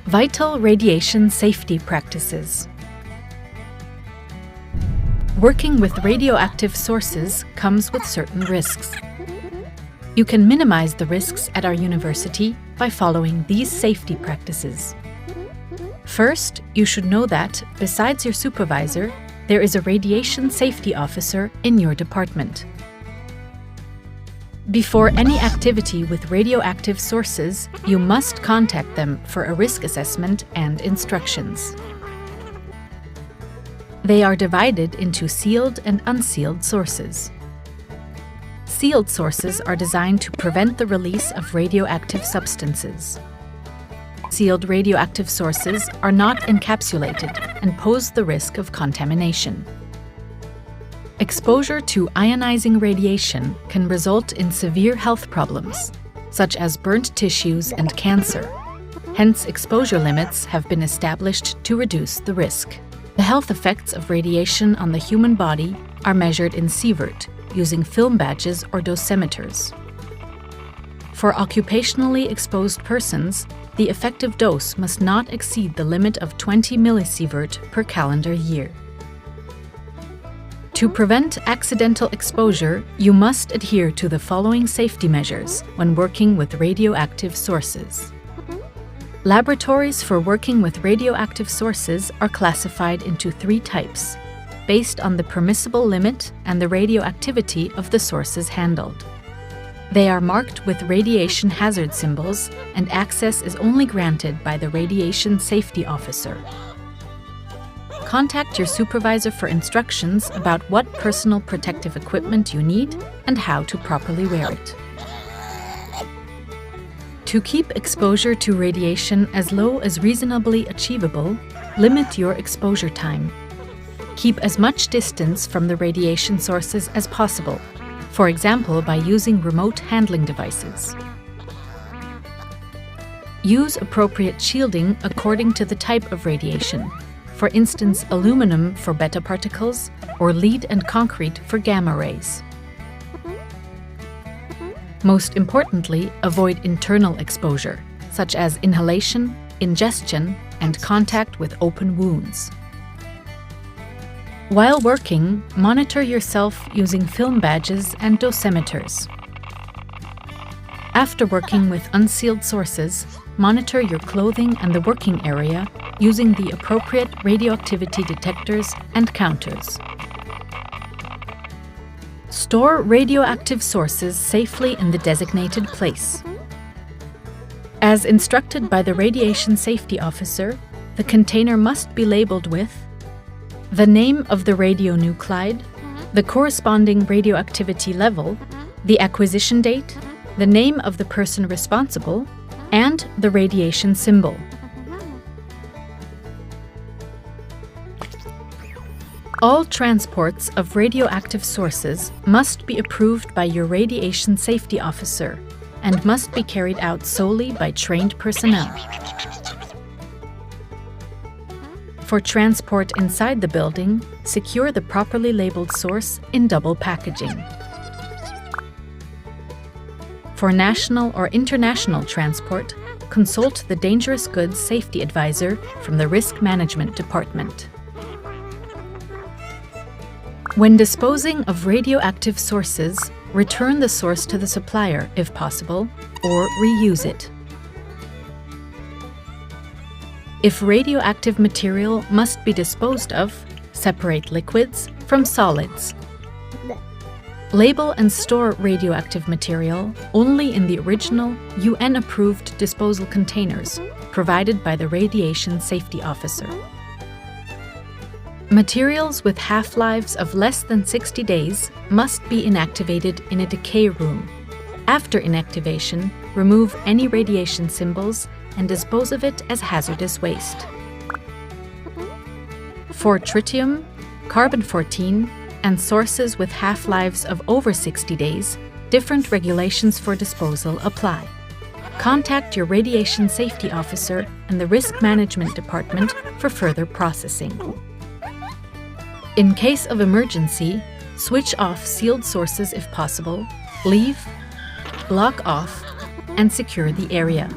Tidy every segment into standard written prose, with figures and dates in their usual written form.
Vital radiation safety practices. Working with radioactive sources comes with certain risks. You can minimize the risks at our university by following these safety practices. First, you should know that, besides your supervisor, there is a radiation safety officer in your department. Before any activity with radioactive sources, you must contact them for a risk assessment and instructions. They are divided into sealed and unsealed sources. Sealed sources are designed to prevent the release of radioactive substances. Sealed radioactive sources are not encapsulated and pose the risk of contamination. Exposure to ionizing radiation can result in severe health problems, such as burnt tissues and cancer. Hence, exposure limits have been established to reduce the risk. The health effects of radiation on the human body are measured in sievert, using film badges or dosimeters. For occupationally exposed persons, the effective dose must not exceed the limit of 20 millisievert per calendar year. To prevent accidental exposure, you must adhere to the following safety measures when working with radioactive sources. Laboratories for working with radioactive sources are classified into 3 types, based on the permissible limit and the radioactivity of the sources handled. They are marked with radiation hazard symbols, and access is only granted by the radiation safety officer. Contact your supervisor for instructions about what personal protective equipment you need and how to properly wear it. To keep exposure to radiation as low as reasonably achievable, limit your exposure time. Keep as much distance from the radiation sources as possible, for example by using remote handling devices. Use appropriate shielding according to the type of radiation. For instance, aluminum for beta particles or lead and concrete for gamma rays. Most importantly, avoid internal exposure, such as inhalation, ingestion, and contact with open wounds. While working, monitor yourself using film badges and dosimeters. After working with unsealed sources, monitor your clothing and the working area using the appropriate radioactivity detectors and counters. Store radioactive sources safely in the designated place. As instructed by the radiation safety officer, the container must be labeled with the name of the radionuclide, the corresponding radioactivity level, the acquisition date, the name of the person responsible, and the radiation symbol. All transports of radioactive sources must be approved by your radiation safety officer and must be carried out solely by trained personnel. For transport inside the building, secure the properly labeled source in double packaging. For national or international transport, consult the Dangerous Goods Safety Advisor from the Risk Management Department. When disposing of radioactive sources, return the source to the supplier if possible, or reuse it. If radioactive material must be disposed of, separate liquids from solids. Label and store radioactive material only in the original UN-approved disposal containers provided by the radiation safety officer. Materials with half-lives of less than 60 days must be inactivated in a decay room. After inactivation, remove any radiation symbols and dispose of it as hazardous waste. For tritium, carbon-14, and sources with half-lives of over 60 days, different regulations for disposal apply. Contact your radiation safety officer and the Risk Management Department for further processing. In case of emergency, switch off sealed sources if possible, leave, lock off, and secure the area.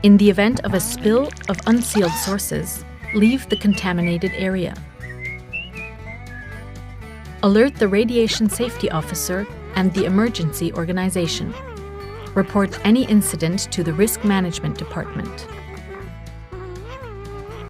In the event of a spill of unsealed sources, leave the contaminated area. Alert the radiation safety officer and the emergency organization. Report any incident to the risk management department.